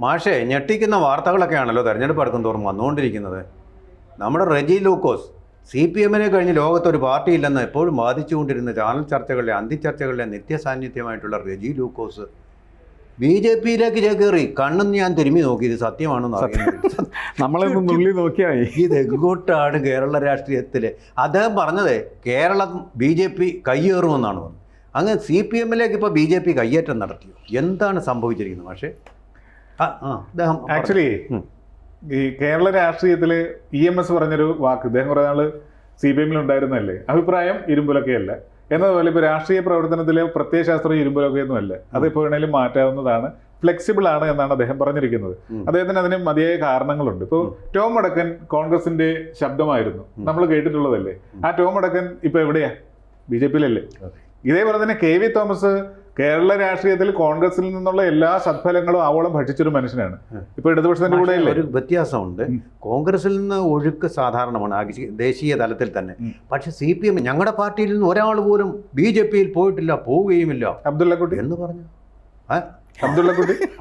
മാഷേ, ഞെട്ടിക്കുന്ന വാർത്തകളൊക്കെയാണല്ലോ തെരഞ്ഞെടുപ്പ് അടുക്കും തോറും വന്നുകൊണ്ടിരിക്കുന്നത്. നമ്മുടെ റെജി ലൂക്കോസ് CPM കഴിഞ്ഞ് ലോകത്തൊരു പാർട്ടിയില്ലെന്ന് എപ്പോഴും വാദിച്ചുകൊണ്ടിരുന്ന ചാനൽ ചർച്ചകളിലെ അന്തിച്ചർച്ചകളിലെ നിത്യസാന്നിധ്യമായിട്ടുള്ള റെജി ലൂക്കോസ് BJPയിലേക്ക് ചേക്കേറി. കണ്ണും ഞാൻ തിരുമ്മി നോക്കി, ഇത് സത്യമാണെന്ന് അറിയുന്നത്. നമ്മളൊന്ന് നുള്ളി നോക്കിയാൽ ഇത് എങ്ങോട്ടാണ് കേരള രാഷ്ട്രീയത്തിൽ? അദ്ദേഹം പറഞ്ഞത് കേരളം BJP കയ്യേറുമെന്നാണ് പറഞ്ഞത്. അങ്ങ് CPMലേക്ക് ഇപ്പോൾ BJP കയ്യേറ്റം നടത്തിയോ? എന്താണ് സംഭവിച്ചിരിക്കുന്നത്? പക്ഷേ അദ്ദേഹം ആക്ച്വലി ഈ കേരള രാഷ്ട്രീയത്തിൽ EMS പറഞ്ഞൊരു വാക്ക്, ഇദ്ദേഹം കുറേ നാൾ CPM ഉണ്ടായിരുന്നല്ലേ, അഭിപ്രായം ഇരുമ്പുലൊക്കെയല്ല എന്നതുപോലെ ഇപ്പോൾ രാഷ്ട്രീയ പ്രവർത്തനത്തിലെ പ്രത്യയശാസ്ത്രം ഇരുമ്പുലൊക്കെയൊന്നും അല്ല, അതിപ്പോൾ വേണേലും മാറ്റാവുന്നതാണ്, ഫ്ലെക്സിബിൾ ആണ് എന്നാണ് അദ്ദേഹം പറഞ്ഞിരിക്കുന്നത്. അദ്ദേഹത്തിന് അതിന് മതിയായ കാരണങ്ങളുണ്ട്. ഇപ്പോൾ ടോം വടക്കൻ കോൺഗ്രസിന്റെ ശബ്ദമായിരുന്നു, നമ്മൾ കേട്ടിട്ടുള്ളതല്ലേ. ആ ടോം വടക്കൻ ഇപ്പൊ എവിടെയാ? BJPയിലല്ലേ. ഇതേപോലെ തന്നെ KV തോമസ് കേരള രാഷ്ട്രീയത്തിൽ കോൺഗ്രസിൽ നിന്നുള്ള എല്ലാ സദ്ഫലങ്ങളും ആവോളം ഭക്ഷിച്ചൊരു മനുഷ്യനാണ്. ഇപ്പൊ ഇടതുപക്ഷത്തിന്റെ കൂടെ ഒരു വ്യത്യാസമുണ്ട്. കോൺഗ്രസിൽ നിന്ന് ഒഴുക്ക് സാധാരണമാണ് ദേശീയ തലത്തിൽ തന്നെ. പക്ഷെ CPM ഞങ്ങളുടെ പാർട്ടിയിൽ നിന്ന് ഒരാൾ പോലും BJPയിൽ പോയിട്ടില്ല, പോവുകയുമില്ല. അബ്ദുള്ളക്കുട്ടി എന്ന് പറഞ്ഞു.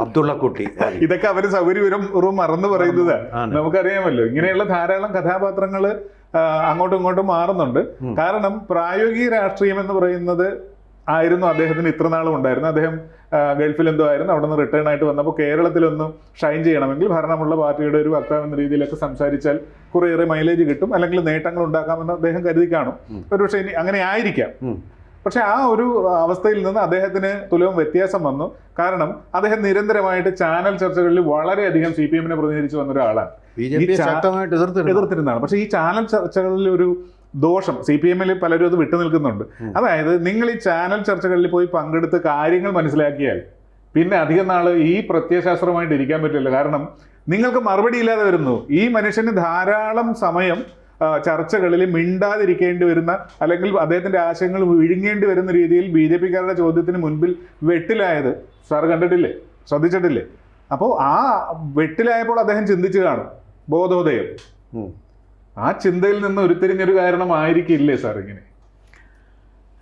അബ്ദുള്ളക്കുട്ടി ഇതൊക്കെ അവര് സൗകര്യം മറന്നു പറയുന്നത് നമുക്കറിയാമല്ലോ. ഇങ്ങനെയുള്ള ധാരാളം കഥാപാത്രങ്ങൾ അങ്ങോട്ടും ഇങ്ങോട്ടും മാറുന്നുണ്ട്. കാരണം പ്രായോഗിക രാഷ്ട്രീയം എന്ന് പറയുന്നത് ആയിരുന്നു അദ്ദേഹത്തിന് ഇത്ര നാളും ഉണ്ടായിരുന്നു. അദ്ദേഹം ഗൾഫിൽ എന്തോ ആയിരുന്നു, അവിടെ നിന്ന് റിട്ടേൺ ആയിട്ട് വന്നപ്പോൾ കേരളത്തിലൊന്നും ഷൈൻ ചെയ്യണമെങ്കിൽ ഭരണമുള്ള പാർട്ടിയുടെ ഒരു വക്താവ് എന്ന രീതിയിലൊക്കെ സംസാരിച്ചാൽ കുറേയേറെ മൈലേജ് കിട്ടും, അല്ലെങ്കിൽ നേട്ടങ്ങൾ ഉണ്ടാക്കാമെന്ന് അദ്ദേഹം കരുതി കാണും. ഒരുപക്ഷെ ഇനി അങ്ങനെ ആയിരിക്കാം. പക്ഷെ ആ ഒരു അവസ്ഥയിൽ നിന്ന് അദ്ദേഹത്തിന് തുലവും വ്യത്യാസം വന്നു. കാരണം അദ്ദേഹം നിരന്തരമായിട്ട് ചാനൽ ചർച്ചകളിൽ വളരെയധികം CPMനെ പ്രതിനിധീകരിച്ച് വന്ന ഒരാളാണ്, എതിർത്തിരുന്നതാണ്. പക്ഷെ ഈ ചാനൽ ചർച്ചകളിൽ ഒരു ദോഷം, CPMൽ പലരും അത് വിട്ടു നിൽക്കുന്നുണ്ട്. അതായത് നിങ്ങൾ ഈ ചാനൽ ചർച്ചകളിൽ പോയി പങ്കെടുത്ത് കാര്യങ്ങൾ മനസ്സിലാക്കിയാൽ പിന്നെ അധികം നാള് ഈ പ്രത്യയശാസ്ത്രമായിട്ട് ഇരിക്കാൻ പറ്റില്ല. കാരണം നിങ്ങൾക്ക് മറുപടി ഇല്ലാതെ വരുന്നു. ഈ മനുഷ്യന് ധാരാളം സമയം ചർച്ചകളിൽ മിണ്ടാതിരിക്കേണ്ടി വരുന്ന, അല്ലെങ്കിൽ അദ്ദേഹത്തിന്റെ ആശയങ്ങൾ വിഴുങ്ങേണ്ടി വരുന്ന രീതിയിൽ BJPക്കാരുടെ ചോദ്യത്തിന് മുൻപിൽ വെട്ടിലായത് സാർ കണ്ടിട്ടില്ലേ, ശ്രദ്ധിച്ചിട്ടില്ലേ? അപ്പോൾ ആ വെട്ടിലായപ്പോൾ അദ്ദേഹം ചിന്തിച്ചു കാണും, ബോധോദയം. ആ ചിന്തയിൽ നിന്ന് ഉരുത്തിരിഞ്ഞൊരു കാരണമായിരിക്കില്ലേ സാർ ഇങ്ങനെ?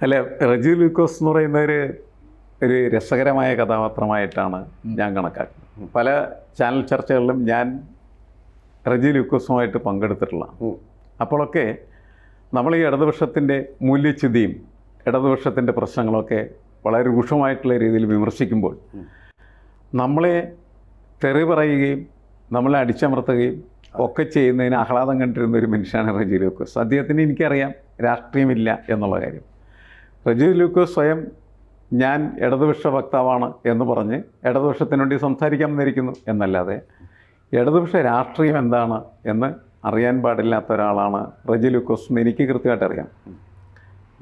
അല്ല, റെജി ലൂക്കോസ് എന്ന് പറയുന്ന ഒരു രസകരമായ കഥാപാത്രമായിട്ടാണ് ഞാൻ കണക്കാക്കുന്നത്. പല ചാനൽ ചർച്ചകളിലും ഞാൻ റെജി ലൂക്കോസുമായിട്ട് പങ്കെടുത്തിട്ടുള്ള. അപ്പോഴൊക്കെ നമ്മൾ ഈ ഇടതുപക്ഷത്തിൻ്റെ മൂല്യച്യുതിയും ഇടതുപക്ഷത്തിൻ്റെ പ്രശ്നങ്ങളൊക്കെ വളരെ രൂക്ഷമായിട്ടുള്ള രീതിയിൽ വിമർശിക്കുമ്പോൾ നമ്മളെ തെറി പറയുകയും നമ്മളെ അടിച്ചമർത്തുകയും ഒക്കെ ചെയ്യുന്നതിന് ആഹ്ലാദം കണ്ടിരുന്ന ഒരു മനുഷ്യനാണ് റെജി ലൂക്കോസ്. അദ്ദേഹത്തിന് എനിക്കറിയാം രാഷ്ട്രീയമില്ല എന്നുള്ള കാര്യം. റെജി ലൂക്കോസ് സ്വയം ഞാൻ ഇടതുപക്ഷ വക്താവാണ് എന്ന് പറഞ്ഞ് ഇടതുപക്ഷത്തിന് വേണ്ടി സംസാരിക്കാൻ വന്നിരിക്കുന്നു എന്നല്ലാതെ ഇടതുപക്ഷ രാഷ്ട്രീയം എന്താണ് എന്ന് അറിയാൻ പാടില്ലാത്ത ഒരാളാണ് റെജി ലൂക്കോസ് എന്ന് എനിക്ക് കൃത്യമായിട്ട് അറിയാം.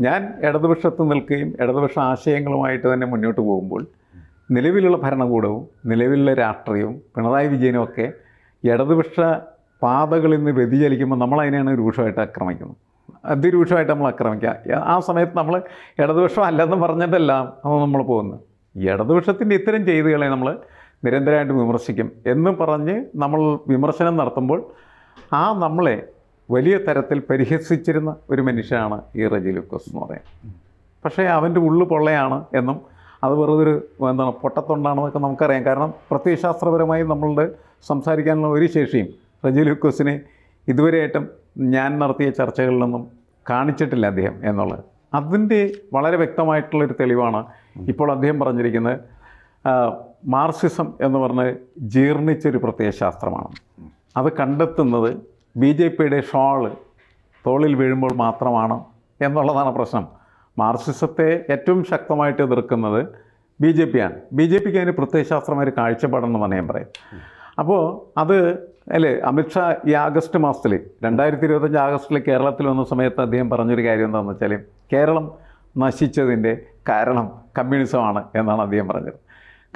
ഞാൻ ഇടതുപക്ഷത്ത് നിൽക്കുകയും ഇടതുപക്ഷ ആശയങ്ങളുമായിട്ട് തന്നെ മുന്നോട്ട് പോകുമ്പോൾ നിലവിലുള്ള ഭരണകൂടവും നിലവിലുള്ള രാഷ്ട്രീയവും പിണറായി വിജയനും ഒക്കെ ഇടതുപക്ഷ പാതകളിൽ നിന്ന് വ്യതിചലിക്കുമ്പോൾ നമ്മളതിനെയാണ് രൂക്ഷമായിട്ട് ആക്രമിക്കുന്നത്. അതിരൂക്ഷമായിട്ട് നമ്മൾ ആക്രമിക്കുക. ആ സമയത്ത് നമ്മൾ ഇടതുപക്ഷം അല്ലെന്ന് പറഞ്ഞിട്ടല്ല നമ്മൾ പോകുന്നത്. ഇടതുപക്ഷത്തിൻ്റെ ഇത്തരം ചെയ്തികളെ നമ്മൾ നിരന്തരമായിട്ട് വിമർശിക്കും എന്ന് പറഞ്ഞ് നമ്മൾ വിമർശനം നടത്തുമ്പോൾ നമ്മളെ വലിയ തരത്തിൽ പരിഹസിച്ചിരുന്ന ഒരു മനുഷ്യനാണ് ഈ റെജി ലൂക്കോസ് എന്ന് പറയുന്നത്. പക്ഷേ അവൻ്റെ ഉള്ളു പൊള്ളയാണ് എന്നും അത് വെറുതൊരു പൊട്ടത്തൊണ്ടാണെന്നൊക്കെ നമുക്കറിയാം. കാരണം പ്രത്യയശാസ്ത്രപരമായി നമ്മളുടെ സംസാരിക്കാനുള്ള ഒരു ശേഷിയും റെജി ലൂക്കോസിനെ ഇതുവരെയായിട്ടും ഞാൻ നടത്തിയ ചർച്ചകളിലൊന്നും കാണിച്ചിട്ടില്ല അദ്ദേഹം എന്നുള്ളത്. അതിൻ്റെ വളരെ വ്യക്തമായിട്ടുള്ളൊരു തെളിവാണ് ഇപ്പോൾ അദ്ദേഹം പറഞ്ഞിരിക്കുന്നത്. മാർക്സിസം എന്ന് പറഞ്ഞ് ജീർണിച്ചൊരു പ്രത്യയശാസ്ത്രമാണ്. അത് കണ്ടെത്തുന്നത് BJPയുടെ ഷോള് തോളിൽ വീഴുമ്പോൾ മാത്രമാണ് എന്നുള്ളതാണ് പ്രശ്നം. മാർക്സിസത്തെ ഏറ്റവും ശക്തമായിട്ട് എതിർക്കുന്നത് BJPയാണ്. BJPക്ക് അതിന് പ്രത്യയശാസ്ത്രമായ കാഴ്ചപ്പാടെന്ന് തന്നെ ഞാൻ പറയും. അപ്പോൾ അത് അല്ലേ, അമിത്ഷാ ഈ ആഗസ്റ്റ് മാസത്തിൽ 2025 ആഗസ്റ്റിൽ കേരളത്തിൽ വന്ന സമയത്ത് അദ്ദേഹം പറഞ്ഞൊരു കാര്യം എന്താണെന്ന് വെച്ചാൽ കേരളം നശിച്ചതിൻ്റെ കാരണം കമ്മ്യൂണിസമാണ് എന്നാണ് അദ്ദേഹം പറഞ്ഞത്.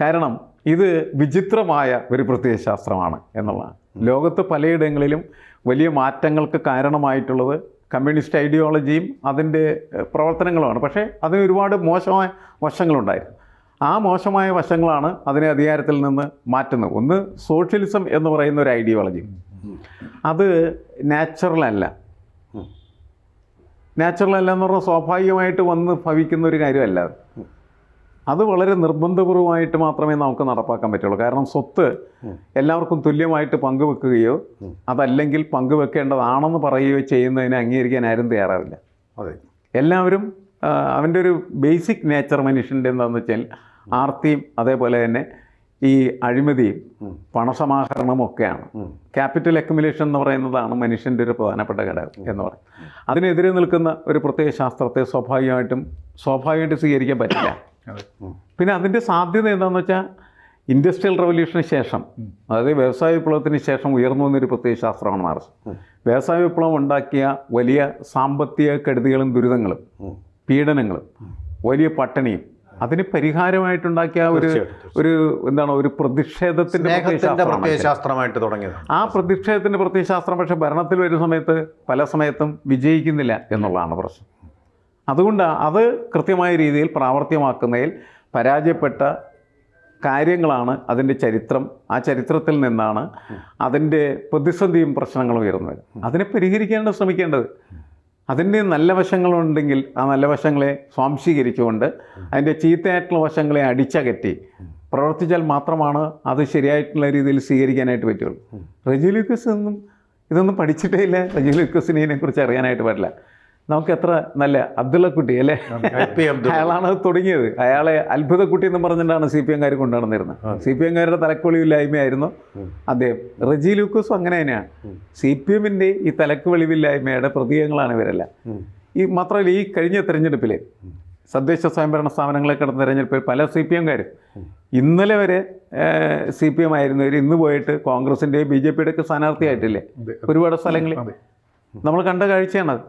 കാരണം ഇത് വിചിത്രമായ ഒരു പ്രത്യയശാസ്ത്രമാണ് എന്നുള്ളതാണ്. ലോകത്ത് പലയിടങ്ങളിലും വലിയ മാറ്റങ്ങൾക്ക് കാരണമായിട്ടുള്ളത് കമ്മ്യൂണിസ്റ്റ് ഐഡിയോളജിയും അതിൻ്റെ പ്രവർത്തനങ്ങളുമാണ്. പക്ഷേ അതിന് ഒരുപാട് മോശമായ വശങ്ങളുണ്ടായിരുന്നു. ആ മോശമായ വശങ്ങളാണ് അതിനെ അധികാരത്തിൽ നിന്ന് മാറ്റുന്നത്. ഒന്ന് സോഷ്യലിസം എന്ന് പറയുന്ന ഒരു ഐഡിയോളജി, അത് നാച്ചുറലല്ല എന്ന് പറഞ്ഞാൽ സ്വാഭാവികമായിട്ട് വന്ന് ഭവിക്കുന്ന ഒരു കാര്യമല്ല. അത് വളരെ നിർബന്ധപൂർവമായിട്ട് മാത്രമേ നമുക്ക് നടപ്പാക്കാൻ പറ്റുള്ളൂ. കാരണം സ്വത്ത് എല്ലാവർക്കും തുല്യമായിട്ട് പങ്കുവെക്കുകയോ അതല്ലെങ്കിൽ പങ്കുവെക്കേണ്ടതാണെന്ന് പറയുകയോ ചെയ്യുന്നതിനെ അംഗീകരിക്കാൻ ആരും തയ്യാറാവില്ല. അതെ, എല്ലാവരും അവൻ്റെ ഒരു ബേസിക് നേച്ചർ മനുഷ്യൻ്റെ എന്താണെന്ന് വെച്ചാൽ ആർത്തിയും അതേപോലെ തന്നെ ഈ അഴിമതിയും പണസമാഹരണവും ഒക്കെയാണ്. ക്യാപിറ്റൽ അക്യുമുലേഷൻ എന്ന് പറയുന്നതാണ് മനുഷ്യൻ്റെ ഒരു പ്രധാനപ്പെട്ട ഘടകം എന്ന് പറയും. അതിനെതിരെ നിൽക്കുന്ന ഒരു പ്രത്യയ ശാസ്ത്രത്തെ സ്വാഭാവികമായിട്ട് സ്വീകരിക്കാൻ പറ്റില്ല. പിന്നെ അതിൻ്റെ സാധ്യത എന്താണെന്ന് വെച്ചാൽ ഇൻഡസ്ട്രിയൽ റവല്യൂഷന് ശേഷം, അതായത് വ്യവസായ വിപ്ലവത്തിന് ശേഷം ഉയർന്നു വന്നൊരു പ്രത്യയ ശാസ്ത്രമാണ് മാർക്സ്. വ്യവസായ വിപ്ലവം ഉണ്ടാക്കിയ വലിയ സാമ്പത്തിക കെടുതികളും ദുരിതങ്ങളും പീഡനങ്ങളും വലിയ പട്ടിണിയും അതിന് പരിഹാരമായിട്ടുണ്ടാക്കിയ ഒരു പ്രതിഷേധത്തിൻ്റെ ശാസ്ത്രമായിട്ട് തുടങ്ങിയത്. ആ പ്രതിഷേധത്തിൻ്റെ പ്രത്യയശാസ്ത്രം പക്ഷേ ഭരണത്തിൽ വരുന്ന സമയത്ത് പല സമയത്തും വിജയിക്കുന്നില്ല എന്നുള്ളതാണ് പ്രശ്നം. അതുകൊണ്ട് അത് കൃത്യമായ രീതിയിൽ പ്രാവർത്തികമാക്കുന്നതിൽ പരാജയപ്പെട്ട കാര്യങ്ങളാണ് അതിൻ്റെ ചരിത്രം. ആ ചരിത്രത്തിൽ നിന്നാണ് അതിൻ്റെ പ്രതിസന്ധിയും പ്രശ്നങ്ങളും ഉയർന്നത്. അതിനെ പരിഹരിക്കാനാണ് ശ്രമിക്കേണ്ടത്. അതിൻ്റെ നല്ല വശങ്ങളുണ്ടെങ്കിൽ ആ നല്ല വശങ്ങളെ സ്വാംശീകരിച്ചുകൊണ്ട് അതിൻ്റെ ചീത്തയായിട്ടുള്ള വശങ്ങളെ അടിച്ചകറ്റി പ്രവർത്തിച്ചാൽ മാത്രമാണ് അത് ശരിയായിട്ടുള്ള രീതിയിൽ സ്വീകരിക്കാനായിട്ട് പറ്റുള്ളൂ. റെജി ലൂക്കസ് ഇതൊന്നും പഠിച്ചിട്ടേ ഇല്ല. റെജി ലൂക്കസിനെ ഇതിനെക്കുറിച്ച് അറിയാനായിട്ട് പാടില്ല. നമുക്ക് എത്ര നല്ല അബ്ദുള്ളക്കുട്ടി അല്ലേ, അയാളാണ് അത് തുടങ്ങിയത്. അയാളെ അത്ഭുതക്കുട്ടി എന്ന് പറഞ്ഞിട്ടാണ് CPM-കാർ കൊണ്ടുനടന്നിരുന്നത്. CPM-കാരുടെ തലക്കുവെളിവില്ലായ്മയായിരുന്നു അദ്ദേഹം. റെജി ലൂക്കസും അങ്ങനെ തന്നെയാണ്. CPM-ൻ്റെ ഈ തലക്കുവെളിവില്ലായ്മയുടെ പ്രതീകങ്ങളാണ് ഇവരെല്ലാം. ഈ മാത്രമല്ല, ഈ കഴിഞ്ഞ തെരഞ്ഞെടുപ്പിൽ തദ്ദേശ സ്വയംഭരണ സ്ഥാപനങ്ങളെ കിടന്ന തെരഞ്ഞെടുപ്പിൽ പല CPM-കാരും ഇന്നലെ വരെ CPM ആയിരുന്നവർ ഇന്ന് പോയിട്ട് കോൺഗ്രസിൻ്റെയും BJP-യുടെ ഒക്കെ സ്ഥാനാർത്ഥിയായിട്ടില്ലേ ഒരുപാട് സ്ഥലങ്ങളിൽ. നമ്മൾ കണ്ട കാഴ്ചയാണത്.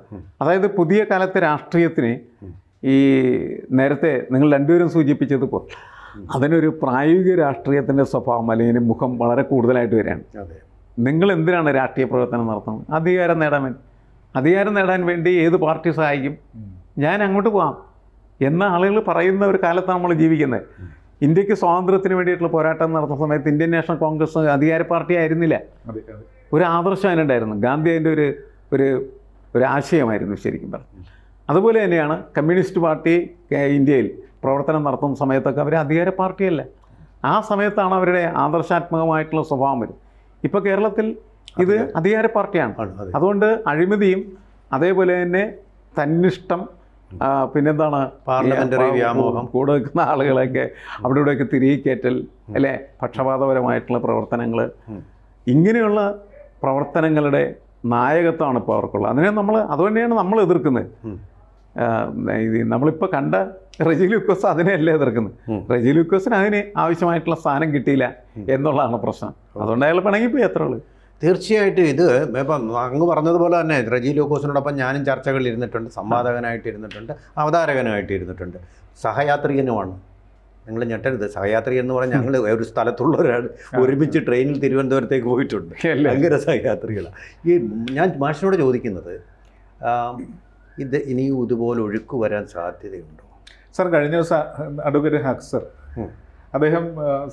അതായത് പുതിയ കാലത്തെ രാഷ്ട്രീയത്തിന് ഈ നേരത്തെ നിങ്ങൾ രണ്ടുപേരും സൂചിപ്പിച്ചതുപോലെ അതിനൊരു പ്രായോഗിക രാഷ്ട്രീയത്തിൻ്റെ സ്വഭാവം അല്ലെങ്കിൽ മുഖം വളരെ കൂടുതലായിട്ട് വരികയാണ്. നിങ്ങൾ എന്തിനാണ് രാഷ്ട്രീയ പ്രവർത്തനം നടത്തുന്നത്? അധികാരം നേടാൻ വേണ്ടി ഏത് പാർട്ടി സഹായിക്കും, ഞാൻ അങ്ങോട്ട് പോകാം എന്ന ആളുകൾ പറയുന്ന ഒരു കാലത്താണ് നമ്മൾ ജീവിക്കുന്നത്. ഇന്ത്യക്ക് സ്വാതന്ത്ര്യത്തിന് വേണ്ടിയിട്ടുള്ള പോരാട്ടം നടത്തുന്ന സമയത്ത് ഇന്ത്യൻ നാഷണൽ കോൺഗ്രസ് അധികാര പാർട്ടി ആയിരുന്നില്ല. ഒരു ആദർശം അതിനുണ്ടായിരുന്നു. ഗാന്ധി അതിൻ്റെ ഒരു ആശയമായിരുന്നു ശരിക്കും പറഞ്ഞു. അതുപോലെ തന്നെയാണ് കമ്മ്യൂണിസ്റ്റ് പാർട്ടി ഇന്ത്യയിൽ പ്രവർത്തനം നടത്തുന്ന സമയത്തൊക്കെ അവർ അധികാര പാർട്ടിയല്ല. ആ സമയത്താണ് അവരുടെ ആദർശാത്മകമായിട്ടുള്ള സ്വഭാവം വരും. ഇപ്പോൾ കേരളത്തിൽ ഇത് അധികാര പാർട്ടിയാണ്. അതുകൊണ്ട് അഴിമതിയും അതേപോലെ തന്നെ തന്നിഷ്ടം, പിന്നെന്താണ് പാർലമെന്ററി വ്യാമോഹം, കൂടെ നിൽക്കുന്ന ആളുകളൊക്കെ അവിടെ ഇവിടെയൊക്കെ തിരികെ കയറ്റൽ അല്ലേ, പക്ഷപാതപരമായിട്ടുള്ള പ്രവർത്തനങ്ങൾ, ഇങ്ങനെയുള്ള പ്രവർത്തനങ്ങളുടെ നായകത്വമാണ് ഇപ്പോൾ അവർക്കുള്ളത്. അതുതന്നെയാണ് നമ്മൾ എതിർക്കുന്നത്. നമ്മളിപ്പോൾ കണ്ട റെജി ലൂക്കോസ് അതിനെയല്ല എതിർക്കുന്നത്. റെജി ലൂക്കോസിന് അതിന് ആവശ്യമായിട്ടുള്ള സ്ഥാനം കിട്ടിയില്ല എന്നുള്ളതാണ് പ്രശ്നം. അതുകൊണ്ട് അയാൾ പിണങ്ങിപ്പോയി, അത്രേ ഉള്ളൂ. തീർച്ചയായിട്ടും ഇത് ഇപ്പം അങ്ങ് പറഞ്ഞതുപോലെ തന്നെ റെജി ലൂക്കോസിനോടൊപ്പം ഞാനും ചർച്ചകളിൽ ഇരുന്നിട്ടുണ്ട്, സംവാദകനായിട്ട് ഇരുന്നിട്ടുണ്ട്, അവതാരകനായിട്ട് ഇരുന്നിട്ടുണ്ട്, സഹയാത്രികനുമാണ്. നിങ്ങൾ ഞെട്ടരുത്, സഹയാത്രി എന്ന് പറഞ്ഞാൽ ഞങ്ങൾ ഒരു സ്ഥലത്തുള്ളവരാൾ ഒരുമിച്ച് ട്രെയിനിൽ തിരുവനന്തപുരത്തേക്ക് പോയിട്ടുണ്ട്. ഭയങ്കര സഹയാത്രികളാണ്. ഞാൻ മാഷിനോട് ചോദിക്കുന്നത്, ഇത് ഇനിയും ഇതുപോലെ ഒഴുക്ക് വരാൻ സാധ്യതയുണ്ടോ? സാർ, കഴിഞ്ഞ ദിവസം അഡ്വക്കേറ്റ് ഹക്സർ, അദ്ദേഹം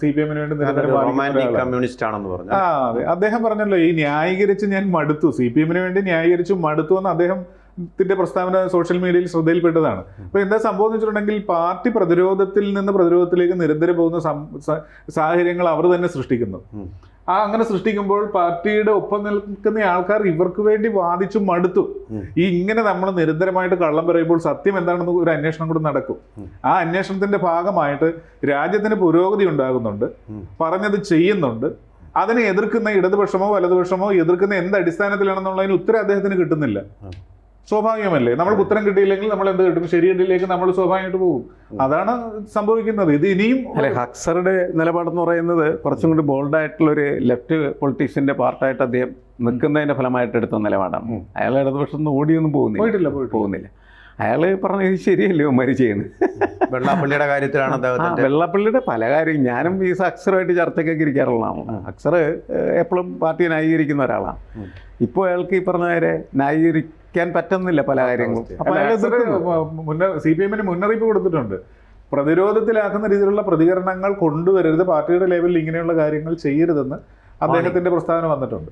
CPM-ന് വേണ്ടി റൊമാൻറ്റിക് കമ്മ്യൂണിസ്റ്റ് ആണെന്ന് പറഞ്ഞു. അതെ, അദ്ദേഹം പറഞ്ഞല്ലോ, ഈ ന്യായീകരിച്ച് ഞാൻ മടുത്തു, CPM-ന് വേണ്ടി ന്യായീകരിച്ചു മടുത്തു എന്ന് അദ്ദേഹത്തിന്റെ പ്രസ്താവന സോഷ്യൽ മീഡിയയിൽ ശ്രദ്ധയിൽപ്പെട്ടതാണ്. അപ്പോൾ എന്താ സംഭവം എന്ന് വെച്ചിട്ടുണ്ടെങ്കിൽ, പാർട്ടി പ്രതിരോധത്തിൽ നിന്ന് പ്രതിരോധത്തിലേക്ക് നിരന്തരം പോകുന്ന സാഹചര്യങ്ങൾ അവർ തന്നെ സൃഷ്ടിക്കുന്നു. അങ്ങനെ സൃഷ്ടിക്കുമ്പോൾ പാർട്ടിയുടെ ഒപ്പം നിൽക്കുന്ന ആൾക്കാർ ഇവർക്ക് വേണ്ടി വാദിച്ചു മടുത്തു. ഇങ്ങനെ നമ്മൾ നിരന്തരമായിട്ട് കള്ളം പറയുമ്പോൾ സത്യം എന്താണെന്ന് ഒരു അന്വേഷണം കൂടി നടക്കും. ആ അന്വേഷണത്തിന്റെ ഭാഗമായിട്ട് രാജ്യത്തിന് പുരോഗതി ഉണ്ടാകുന്നുണ്ട്, പറഞ്ഞത് ചെയ്യുന്നുണ്ട്. അതിനെ എതിർക്കുന്ന ഇടതുപക്ഷമോ വലതുപക്ഷമോ എതിർക്കുന്ന എന്ത് അടിസ്ഥാനത്തിലാണെന്നുള്ളതിന് ഉത്തരം അദ്ദേഹത്തിന് കിട്ടുന്നില്ല. സ്വാഭാവികമല്ലേ, നമ്മൾക്ക് ഉത്തരം കിട്ടിയില്ലെങ്കിൽ നമ്മൾ എന്ത് കിട്ടും? ശരിയട്ടിലേക്ക് നമ്മൾ സ്വാഭാവികമായിട്ട് പോകും. അതാണ് സംഭവിക്കുന്നത്. ഇത് ഇനിയും ഹക്സറുടെ നിലപാടെന്ന് പറയുന്നത് കുറച്ചും കൂടി ബോൾഡായിട്ടുള്ളൊരു ലെഫ്റ്റ് പൊളിറ്റീഷ്യൻ്റെ പാർട്ടായിട്ട് അദ്ദേഹം നിൽക്കുന്നതിൻ്റെ ഫലമായിട്ട് എടുത്ത നിലപാടാണ്. അയാൾ ഇടതുപക്ഷത്ത് ഓടിയൊന്നും പോകുന്നില്ല. അയാൾ പറഞ്ഞ ഇത് ശരിയല്ലേ ഉമ്മാരി ചെയ്യുന്നത്. വെള്ളാപ്പള്ളിയുടെ കാര്യത്തിലാണ് വെള്ളാപ്പള്ളിയുടെ പല കാര്യം. ഞാനും ഈ അക്സറുമായിട്ട് ചർച്ചയ്ക്കൊക്കെ ഇരിക്കാറുള്ളതാണ്. അക്സർ എപ്പോഴും പാർട്ടിയെ ന്യായീകരിക്കുന്ന ഒരാളാണ്. ഇപ്പോൾ അയാൾക്ക് ഈ പറഞ്ഞ നേരെ ന്യായീകരിക്കാൻ പറ്റുന്നില്ല പല കാര്യങ്ങളും. അപ്പോൾ അയാൾ CPM-ന് മുന്നറിയിപ്പ് കൊടുത്തിട്ടുണ്ട്, പ്രതിരോധത്തിലാക്കുന്ന രീതിയിലുള്ള പ്രതികരണങ്ങൾ കൊണ്ടുവരരുത്, പാർട്ടിയുടെ ലെവലിൽ ഇങ്ങനെയുള്ള കാര്യങ്ങൾ ചെയ്യരുതെന്ന് അദ്ദേഹത്തിന്റെ പ്രസ്താവന വന്നിട്ടുണ്ട്.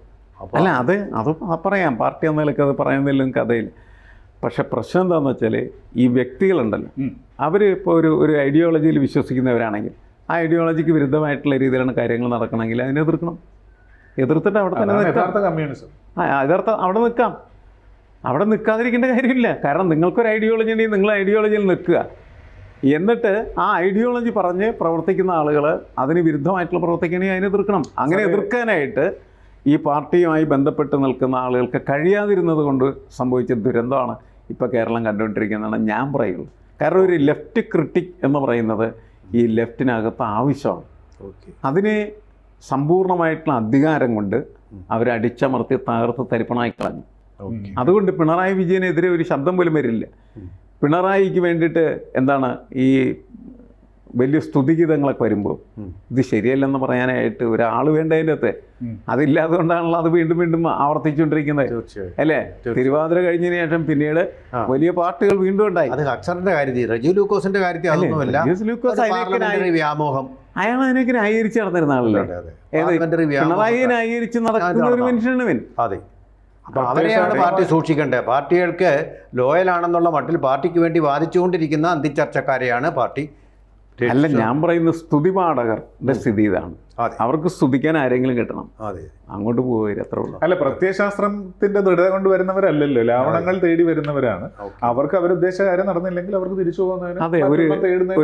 അല്ല, അത് പറയാം, പാർട്ടി എന്ന നിലയ്ക്ക് അത് പറയുന്നില്ല കഥയിൽ. പക്ഷെ പ്രശ്നം എന്താണെന്ന് വെച്ചാൽ ഈ വ്യക്തികളുണ്ടല്ലോ, അവർ ഇപ്പോൾ ഒരു ഐഡിയോളജിയിൽ വിശ്വസിക്കുന്നവരാണെങ്കിൽ ആ ഐഡിയോളജിക്ക് വിരുദ്ധമായിട്ടുള്ള രീതിയിലാണ് കാര്യങ്ങൾ നടക്കണമെങ്കിൽ അതിനെ എതിർക്കണം. എതിർത്തിട്ട് അവിടെ തന്നെ നിൽക്കാം. യഥാർത്ഥ കമ്മ്യൂണിസം. അവിടെ നിൽക്കാം. അവിടെ നിൽക്കാതിരിക്കേണ്ട കാര്യമില്ല. കാരണം നിങ്ങൾക്കൊരു ഐഡിയോളജി ഉണ്ടെങ്കിൽ നിങ്ങൾ ഐഡിയോളജിയിൽ നിൽക്കുക. എന്നിട്ട് ആ ഐഡിയോളജി പറഞ്ഞ് പ്രവർത്തിക്കുന്ന ആളുകൾ അതിന് വിരുദ്ധമായിട്ടുള്ള പ്രവർത്തിക്കണമെങ്കിൽ അതിനെ എതിർക്കണം. അങ്ങനെ എതിർക്കാനായിട്ട് ഈ പാർട്ടിയുമായി ബന്ധപ്പെട്ട് നിൽക്കുന്ന ആളുകൾക്ക് കഴിയാതിരുന്നത് കൊണ്ട് സംഭവിച്ച ദുരന്തമാണ് ഇപ്പോൾ കേരളം കണ്ടുകൊണ്ടിരിക്കുന്നതാണ് ഞാൻ പറയുള്ളൂ. കാരണം ഒരു ലെഫ്റ്റ് ക്രിട്ടിക് എന്ന് പറയുന്നത് ഈ ലെഫ്റ്റിനകത്ത് ആവശ്യമാണ്. അതിന് സമ്പൂർണ്ണമായിട്ടുള്ള അധികാരം കൊണ്ട് അവരടിച്ചമർത്തി തകർത്ത് തരിപ്പണായി കളഞ്ഞു. അതുകൊണ്ട് പിണറായി വിജയനെതിരെ ഒരു ശബ്ദം പോലും വരില്ല. പിണറായിക്ക് വേണ്ടിയിട്ട് എന്താണ് ഈ വലിയ സ്തുതിഗീതങ്ങളൊക്കെ വരുമ്പോൾ ഇത് ശരിയല്ലെന്ന് പറയാനായിട്ട് ഒരാൾ വേണ്ടതിൻ്റെ അകത്ത് അതില്ലാതെ കൊണ്ടാണല്ലോ അത് വീണ്ടും വീണ്ടും ആവർത്തിച്ചുകൊണ്ടിരിക്കുന്നത് അല്ലേ? തിരുവാതിര കഴിഞ്ഞതിന് ശേഷം പിന്നീട് വലിയ പാട്ടുകൾ വീണ്ടും ഉണ്ടായി. അത് അക്സറിന്റെ കാര്യത്തിൽ, റജീവ് ലൂക്കോസിന്റെ കാര്യത്തിൽ അതൊന്നുമല്ല. വ്യാമോഹം, അയാൾ അതിനൊക്കെ ന്യായീകരിച്ച് നടന്നിരുന്ന ആളല്ലേ? പിണറായി ന്യായീകരിച്ച് നടക്കുന്ന ഒരു മനുഷ്യനാണ്. അതെ. അപ്പോൾ അവരെയാണ് പാർട്ടി സൂക്ഷിക്കേണ്ടത്. പാർട്ടികൾക്ക് ലോയലാണെന്നുള്ള മട്ടിൽ പാർട്ടിക്ക് വേണ്ടി വാദിച്ചുകൊണ്ടിരിക്കുന്ന അന്തിച്ചർച്ചക്കാരെയാണ് പാർട്ടി. അല്ല, ഞാൻ പറയുന്ന സ്തുതിപാഠകരുടെ സ്ഥിതി ഇതാണ്. അവർക്ക് സ്തുതിക്കാൻ ആരെങ്കിലും കിട്ടണം. അതെ, അങ്ങോട്ട് പോവുക അത്ര ഉള്ളൂ. അല്ല, പ്രത്യയശാസ്ത്രത്തിന്റെ ദൃഢത കൊണ്ട് വരുന്നവരല്ലല്ലോ, ലാവണങ്ങൾ തേടി വരുന്നവരാണ്. അവർക്ക് അവരുദ്ദേശിച്ച കാര്യം നടന്നില്ലെങ്കിൽ അവർക്ക് തിരിച്ചു പോകുന്നതിന്. അതെ,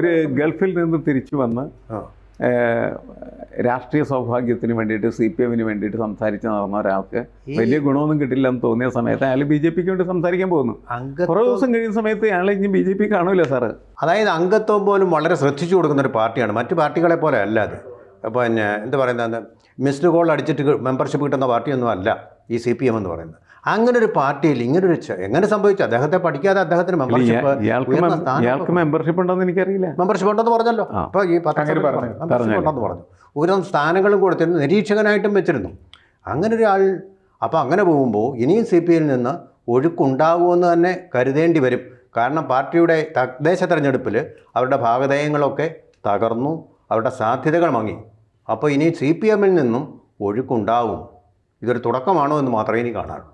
ഒരു ഗൾഫിൽ നിന്ന് തിരിച്ചു വന്ന് രാഷ്ട്രീയ സൗഭാഗ്യത്തിന് വേണ്ടിയിട്ട് CPM വേണ്ടിയിട്ട് സംസാരിച്ച് നടന്ന ഒരാൾക്ക് വലിയ ഗുണമൊന്നും കിട്ടില്ല എന്ന് തോന്നിയ സമയത്ത് അയാൾ BJPക്ക് വേണ്ടി സംസാരിക്കാൻ പോകുന്നു. കുറേ ദിവസം കഴിയുന്ന സമയത്ത് അയാൾ ഇനി BJP കാണൂല സാറ്. അതായത് അംഗത്വം പോലും വളരെ ശ്രദ്ധിച്ചു കൊടുക്കുന്ന ഒരു പാർട്ടിയാണ്. മറ്റു പാർട്ടികളെ പോലെ അല്ല അത്. പിന്നെ എന്താ പറയുന്നത്, മിസ്ഡ് കോൾ അടിച്ചിട്ട് മെമ്പർഷിപ്പ് കിട്ടുന്ന പാർട്ടിയൊന്നും അല്ല ഈ CPM എന്ന് പറയുന്നത്. അങ്ങനെ ഒരു പാർട്ടിയിൽ ഇങ്ങനൊരു എങ്ങനെ സംഭവിച്ചു? അദ്ദേഹത്തെ പഠിക്കാതെ അദ്ദേഹത്തിന് മെമ്പർഷിപ്പ് ഉണ്ടോന്ന് എനിക്കറിയില്ല. മെമ്പർഷിപ്പ് ഉണ്ടെന്ന് പറഞ്ഞല്ലോ. അപ്പോൾ ഈ മെമ്പർഷിപ്പ് ഉണ്ടെന്ന് പറഞ്ഞു. ഉയർന്ന സ്ഥാനങ്ങളും കൊടുത്തിരുന്നു, നിരീക്ഷകനായിട്ടും വെച്ചിരുന്നു. അങ്ങനെ ഒരാൾ അപ്പോൾ അങ്ങനെ പോകുമ്പോൾ ഇനിയും CPM നിന്ന് ഒഴുക്കുണ്ടാകുമെന്ന് തന്നെ കരുതേണ്ടി വരും. കാരണം പാർട്ടിയുടെ തദ്ദേശ തെരഞ്ഞെടുപ്പിൽ അവരുടെ ഭാഗധേയങ്ങളൊക്കെ തകർന്നു, അവരുടെ സാധ്യതകൾ മങ്ങി. അപ്പോൾ ഇനി CPM നിന്നും ഒഴുക്കുണ്ടാവും. ഇതൊരു തുടക്കമാണോ എന്ന് മാത്രമേ ഇനി കാണാറുള്ളൂ.